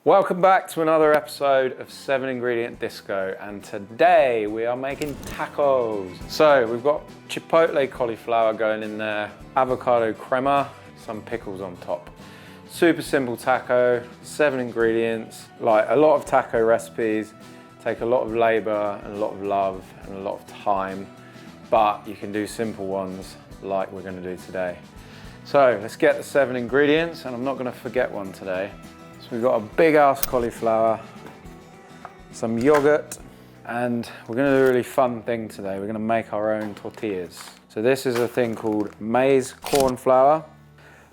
Welcome back to another episode of 7 Ingredient Disco, and today we are making tacos. So we've got chipotle cauliflower going in there, avocado crema, some pickles on top. Super simple taco, 7 ingredients. Like a lot of taco recipes take a lot of labor and a lot of love and a lot of time, but you can do simple ones like we're going to do today. So let's get the 7 ingredients, and I'm not going to forget one today. So we've got a big ass cauliflower, some yogurt, and we're going to do a really fun thing today. We're going to make our own tortillas. So this is a thing called maize corn flour,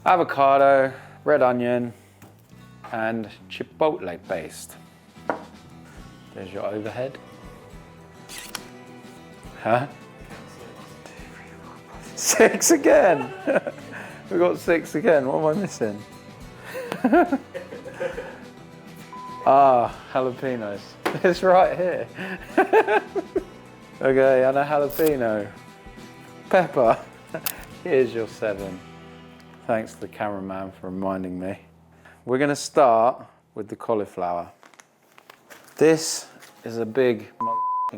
avocado, red onion, and chipotle paste. There's your overhead. Huh? 6 again. We got 6 again. What am I missing? Jalapenos. It's right here. Okay, and a jalapeno. Pepper. Here's your 7. Thanks to the cameraman for reminding me. We're going to start with the cauliflower. This is a big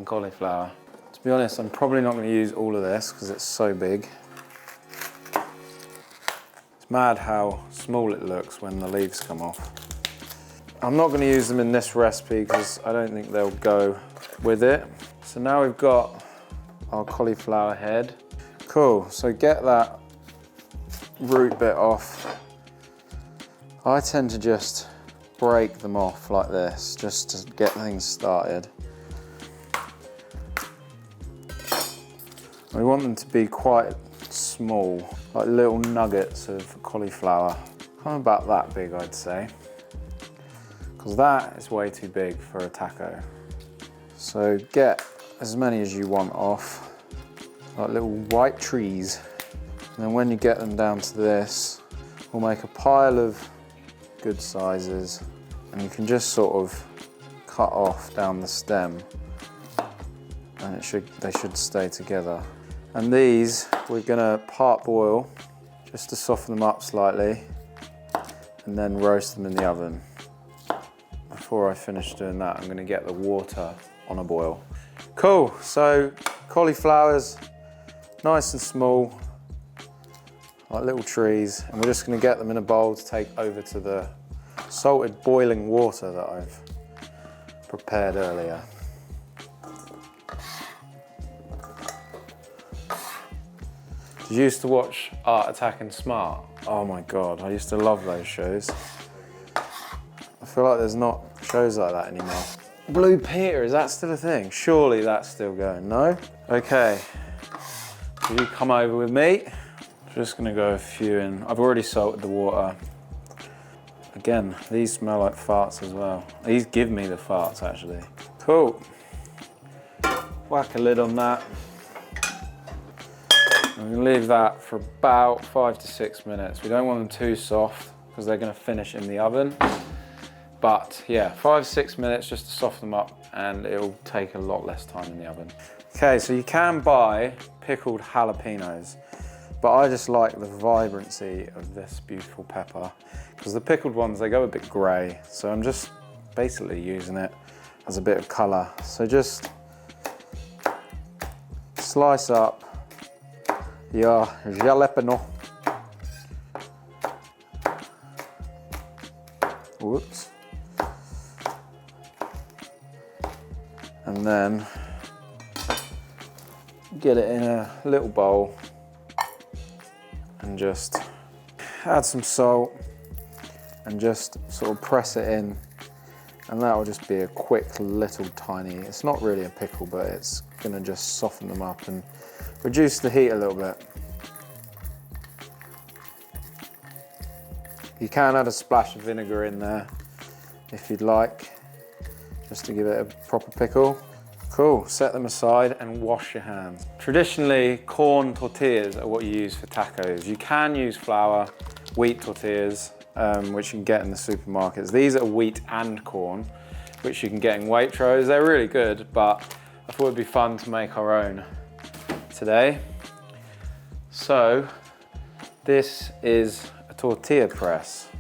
cauliflower. To be honest, I'm probably not going to use all of this because it's so big. It's mad how small it looks when the leaves come off. I'm not going to use them in this recipe because I don't think they'll go with it. So now we've got our cauliflower head. Cool, so get that root bit off. I tend to just break them off like this, just to get things started. We want them to be quite small, like little nuggets of cauliflower. Kind of about that big, I'd say. Because that is way too big for a taco. So get as many as you want off, like little white trees. And then when you get them down to this, we'll make a pile of good sizes, and you can just sort of cut off down the stem, and they should stay together. And these we're gonna part boil just to soften them up slightly, and then roast them in the oven. Before I finish doing that, I'm gonna get the water on a boil. Cool, so cauliflowers, nice and small, like little trees, and we're just gonna get them in a bowl to take over to the salted boiling water that I've prepared earlier. Did you used to watch Art Attack and Smart? Oh my God, I used to love those shows. I feel like there's not shows like that anymore. Blue Peter, is that still a thing? Surely that's still going, no? Okay, so you come over with me. I'm just gonna go a few in. I've already salted the water. Again, these smell like farts as well. These give me the farts, actually. Cool. Whack a lid on that. I'm gonna leave that for about 5 to 6 minutes. We don't want them too soft because they're gonna finish in the oven. But yeah, 5 to 6 minutes just to soften them up, and it'll take a lot less time in the oven. Okay, so you can buy pickled jalapenos, but I just like the vibrancy of this beautiful pepper, because the pickled ones, they go a bit gray. So I'm just basically using it as a bit of color. So just slice up your jalapeno. Whoops. And then get it in a little bowl and just add some salt and just sort of press it in, and that will just be a quick little tiny, it's not really a pickle, but it's gonna just soften them up and reduce the heat a little bit. You can add a splash of vinegar in there if you'd like, just to give it a proper pickle. Cool, set them aside and wash your hands. Traditionally, corn tortillas are what you use for tacos. You can use flour, wheat tortillas, which you can get in the supermarkets. These are wheat and corn, which you can get in Waitrose. They're really good, but I thought it'd be fun to make our own today. So, this is a tortilla press.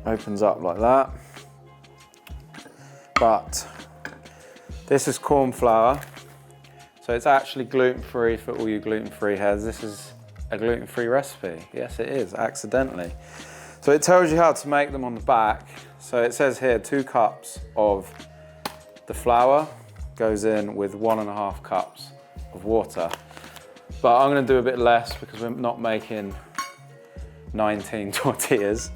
opens up like that. But this is corn flour, so it's actually gluten-free for all you gluten-free heads. This is a gluten-free recipe. Yes, it is, accidentally. So it tells you how to make them on the back. So it says here 2 cups of the flour goes in with 1.5 cups of water. But I'm gonna do a bit less because we're not making 19 tortillas.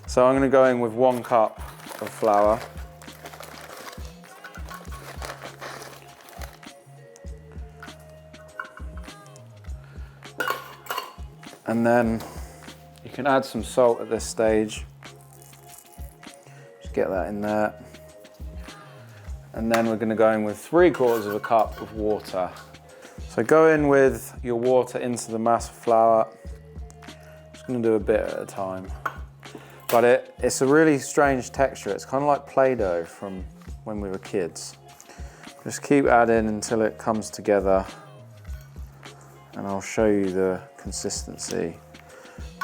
So I'm gonna go in with 1 cup of flour. And then you can add some salt at this stage. Just get that in there. And then we're gonna go in with 3/4 cup of water. So go in with your water into the mass of flour. Just gonna do a bit at a time. But it's a really strange texture. It's kind of like Play-Doh from when we were kids. Just keep adding until it comes together. And I'll show you the consistency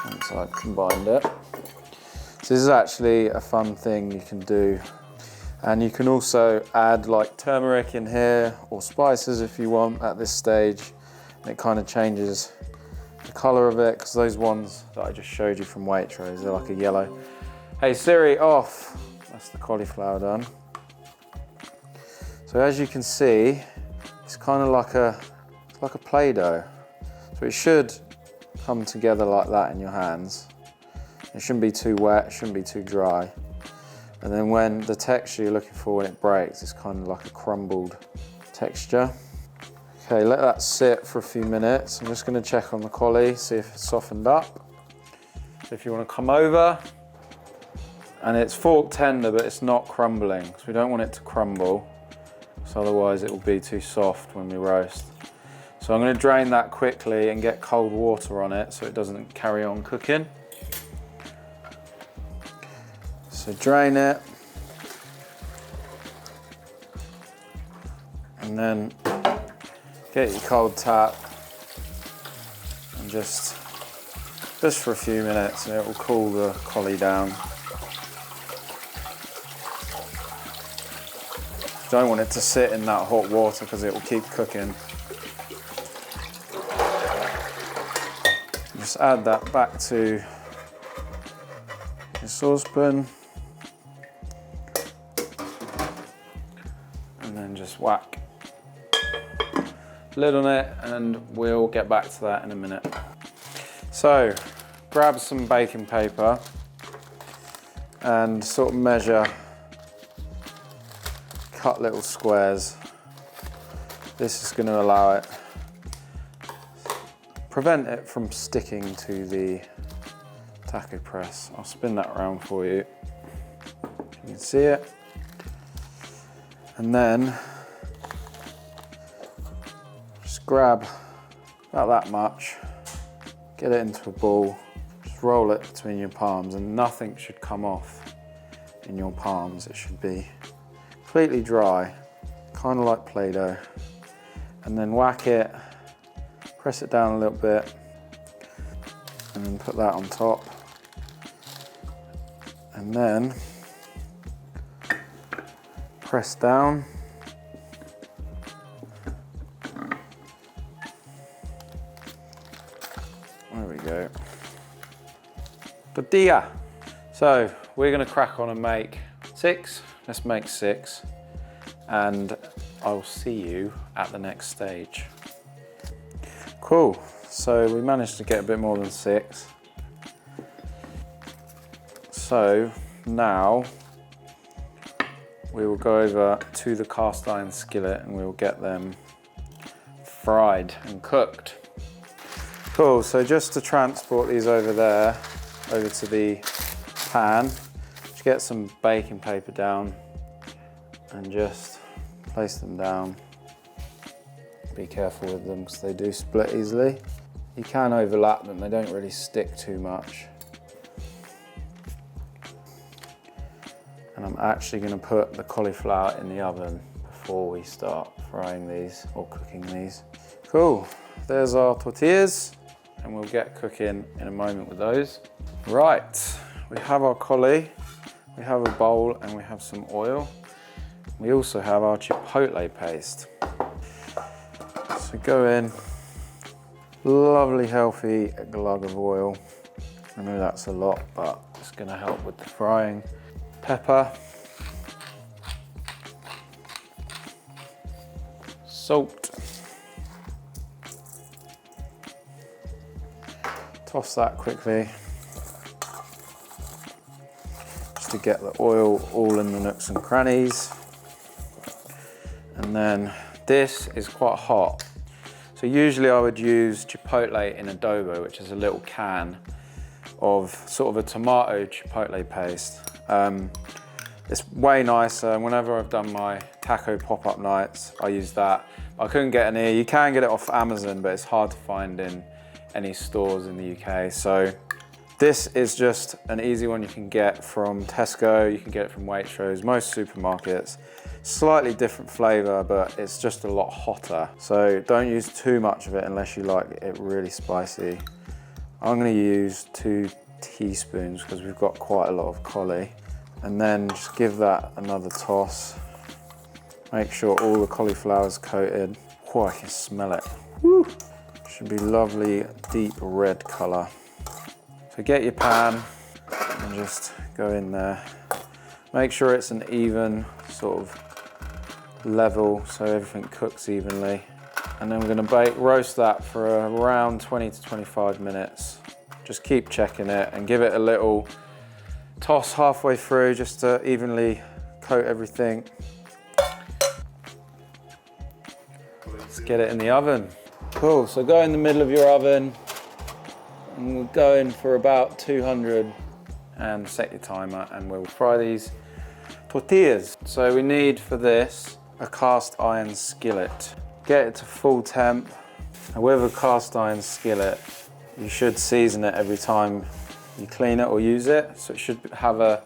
once I've combined it. So this is actually a fun thing you can do. And you can also add like turmeric in here or spices if you want at this stage. And it kind of changes the color of it, because those ones that I just showed you from Waitrose, they're like a yellow. Hey Siri, off. That's the cauliflower done. So as you can see, it's kind of like a Play-Doh. So it should come together like that in your hands. It shouldn't be too wet, it shouldn't be too dry. And then when the texture you're looking for when it breaks, it's kind of like a crumbled texture. Okay, let that sit for a few minutes. I'm just gonna check on the collie, see if it's softened up. So if you wanna come over, and it's fork tender, but it's not crumbling, because we don't want it to crumble, so otherwise it will be too soft when we roast. So I'm going to drain that quickly and get cold water on it so it doesn't carry on cooking. So drain it. And then get your cold tap and just for a few minutes, and it will cool the collie down. Don't want it to sit in that hot water because it will keep cooking. Just add that back to your saucepan. And then just whack lid on it, and we'll get back to that in a minute. So, grab some baking paper and sort of measure, cut little squares. This is going to allow it, prevent it from sticking to the taco press. I'll spin that around for you. You can see it. And then just grab about that much, get it into a ball, just roll it between your palms, and nothing should come off in your palms. It should be completely dry, kind of like Play-Doh. And then whack it, press it down a little bit, and then put that on top. And then press down. There we go. Tortilla. So we're gonna crack on and make 6. Let's make 6. And I'll see you at the next stage. Cool, so we managed to get a bit more than 6. So now we will go over to the cast iron skillet and we will get them fried and cooked. Cool, so just to transport these over there, over to the pan, just get some baking paper down and just place them down. Be careful with them because they do split easily. You can overlap them, they don't really stick too much. And I'm actually going to put the cauliflower in the oven before we start frying these or cooking these. Cool, there's our tortillas and we'll get cooking in a moment with those. Right, we have our cauli. We have a bowl and we have some oil. We also have our chipotle paste. So go in, lovely healthy glug of oil. I know that's a lot, but it's gonna help with the frying. Pepper. Salt. Toss that quickly, just to get the oil all in the nooks and crannies. And then this is quite hot. So usually I would use chipotle in adobo, which is a little can of sort of a tomato chipotle paste. It's way nicer. Whenever I've done my taco pop-up nights, I use that. I couldn't get any. You can get it off Amazon, but it's hard to find in any stores in the UK. So this is just an easy one you can get from Tesco, you can get it from Waitrose, most supermarkets. Slightly different flavour, but it's just a lot hotter. So don't use too much of it unless you like it really spicy. I'm gonna use 2 teaspoons because we've got quite a lot of cauli. And then just give that another toss. Make sure all the cauliflower's coated. Oh, I can smell it. Woo! Should be lovely, deep red colour. So get your pan and just go in there. Make sure it's an even sort of level so everything cooks evenly. And then we're gonna roast that for around 20 to 25 minutes. Just keep checking it and give it a little toss halfway through just to evenly coat everything. Let's get it in the oven. Cool, so go in the middle of your oven and we'll go in for about 200 and set your timer and we'll fry these tortillas. So we need for this a cast iron skillet. Get it to full temp. And with a cast iron skillet, you should season it every time you clean it or use it. So it should have a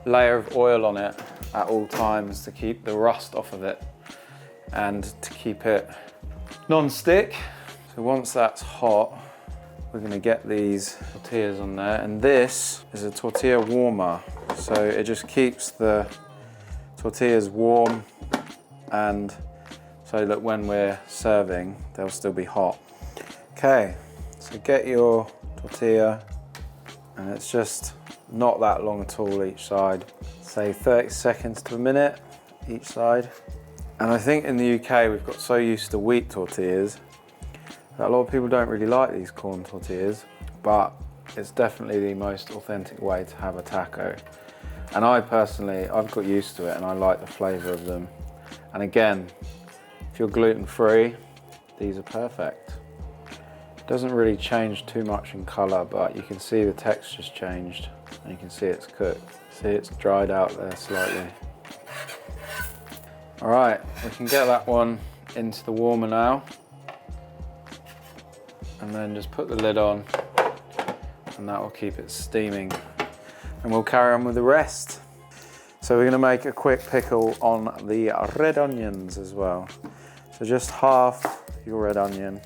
layer of oil on it at all times to keep the rust off of it and to keep it non-stick. So once that's hot, we're gonna get these tortillas on there. And this is a tortilla warmer. So it just keeps the tortillas warm, and so that when we're serving, they'll still be hot. Okay, so get your tortilla, and it's just not that long at all each side. Say 30 seconds to a minute each side. And I think in the UK, we've got so used to wheat tortillas that a lot of people don't really like these corn tortillas, but it's definitely the most authentic way to have a taco. And I personally, I've got used to it and I like the flavour of them. And again, if you're gluten-free, these are perfect. It doesn't really change too much in colour, but you can see the texture's changed and you can see it's cooked. See, it's dried out there slightly. All right, we can get that one into the warmer now. And then just put the lid on and that will keep it steaming. And we'll carry on with the rest. So we're gonna make a quick pickle on the red onions as well. So just half your red onion.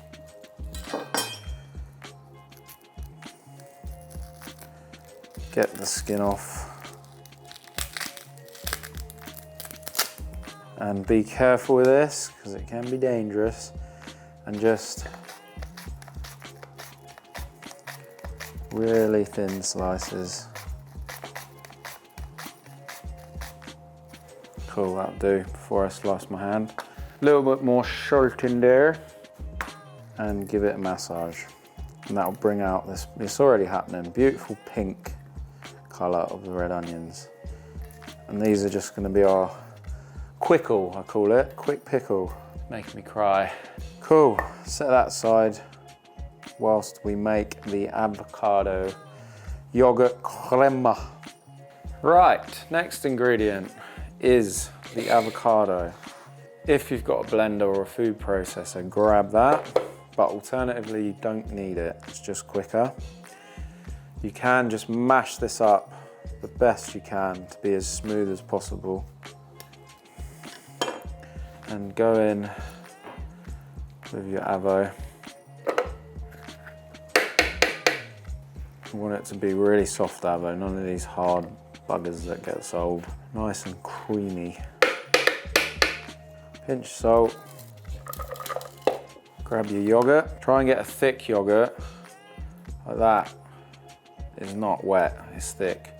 Get the skin off. And be careful with this because it can be dangerous. And just really thin slices. Cool, that'll do before I slice my hand. A little bit more salt in there and give it a massage. And that'll bring out this, it's already happening, beautiful pink colour of the red onions. And these are just gonna be our quickle, I call it, quick pickle. Making me cry. Cool, set that aside whilst we make the avocado yogurt crema. Right, next ingredient is the avocado. If you've got a blender or a food processor, grab that, but alternatively you don't need it, it's just quicker. You can just mash this up the best you can to be as smooth as possible. And go in with your avo. You want it to be really soft avo, none of these hard buggers that get sold. Nice and creamy. Pinch of salt. Grab your yogurt. Try and get a thick yogurt. Like that. It's not wet, it's thick.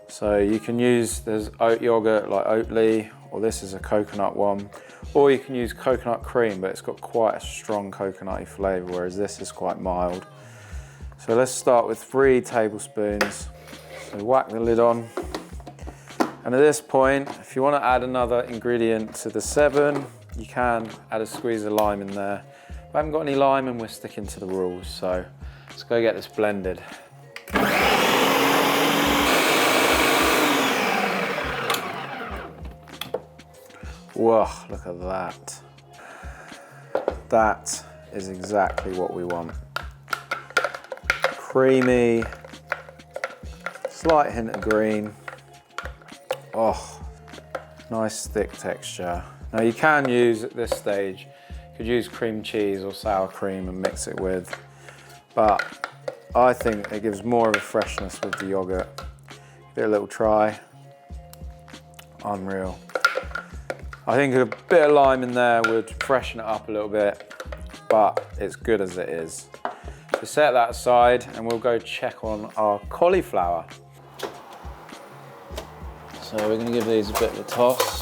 So you can use, there's oat yogurt like Oatly, or this is a coconut one. Or you can use coconut cream, but it's got quite a strong coconutty flavour, whereas this is quite mild. So let's start with 3 tablespoons. So whack the lid on. And at this point, if you want to add another ingredient to the 7, you can add a squeeze of lime in there. I haven't got any lime and we're sticking to the rules, so let's go get this blended. Whoa, look at that. That is exactly what we want. Creamy, slight hint of green. Oh, nice thick texture. Now you can use, at this stage, you could use cream cheese or sour cream and mix it with, but I think it gives more of a freshness with the yogurt. Give it a little try. Unreal. I think a bit of lime in there would freshen it up a little bit, but it's good as it is. So set that aside and we'll go check on our cauliflower. So we're going to give these a bit of a toss.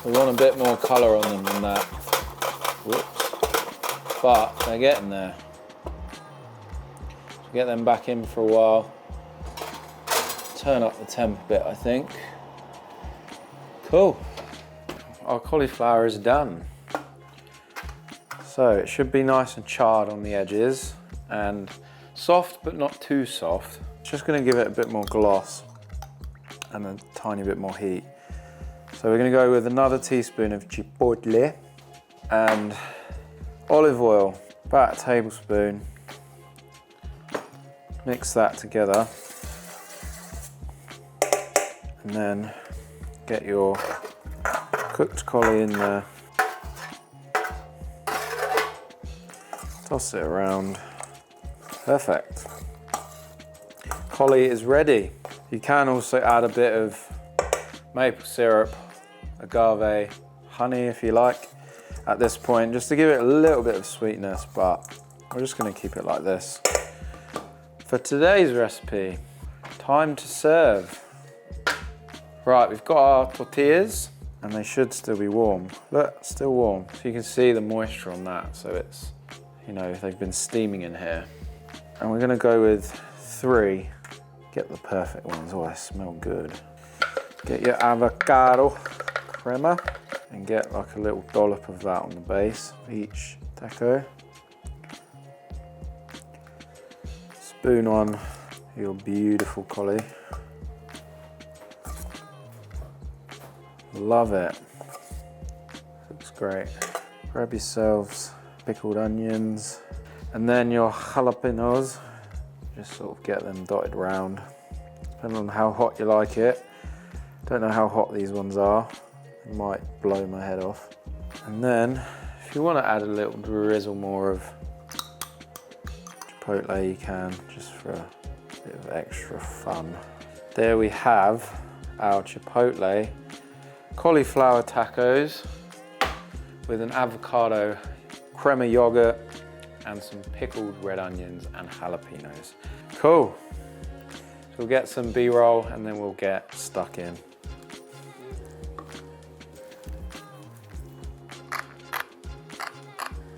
We want a bit more colour on them than that. Whoops. But they're getting there. So get them back in for a while. Turn up the temp a bit, I think. Cool. Our cauliflower is done. So it should be nice and charred on the edges and soft but not too soft. Just going to give it a bit more gloss and a tiny bit more heat. So we're going to go with another teaspoon of chipotle and olive oil, about a tablespoon. Mix that together and then get your cooked cauli in there. Toss it around. Perfect. Cauli is ready. You can also add a bit of maple syrup, agave, honey if you like at this point, just to give it a little bit of sweetness, but we're just going to keep it like this. For today's recipe, time to serve. Right, we've got our tortillas and they should still be warm. Look, still warm. So you can see the moisture on that. So it's, you know, they've been steaming in here. And we're gonna go with 3. Get the perfect ones. Oh, they smell good. Get your avocado crema and get like a little dollop of that on the base of each taco. Spoon on your beautiful cauli. Love it. Looks great. Grab yourselves pickled onions and then your jalapenos. Just sort of get them dotted around, depending on how hot you like it. Don't know how hot these ones are. They might blow my head off. And then, if you want to add a little drizzle more of chipotle, you can, just for a bit of extra fun. There we have our chipotle cauliflower tacos with an avocado crema yogurt and some pickled red onions and jalapenos. Cool. So we'll get some B-roll and then we'll get stuck in.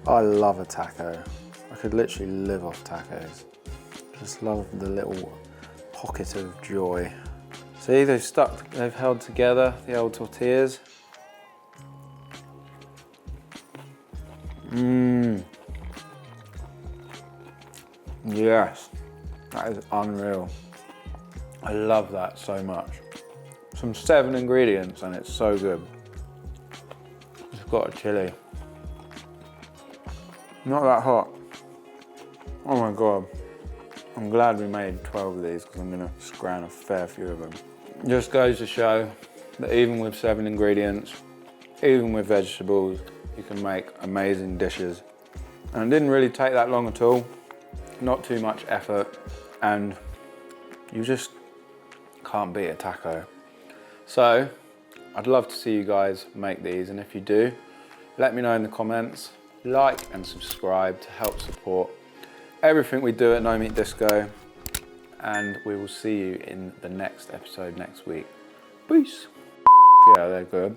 I love a taco. I could literally live off tacos. Just love the little pocket of joy. See, they've held together, the old tortillas. Mmm. Yes, that is unreal. I love that so much. Some 7 ingredients and it's so good. It's got a chili. Not that hot. Oh my God. I'm glad we made 12 of these because I'm gonna scrounge a fair few of them. Just goes to show that even with 7 ingredients, even with vegetables, you can make amazing dishes. And it didn't really take that long at all. not too much effort, and you just can't beat a taco. So I'd love to see you guys make these, and if you do, let me know in the comments. Like and subscribe to help support everything we do at No Meat Disco, and we will see you in the next episode next week. Peace. Yeah, they're good.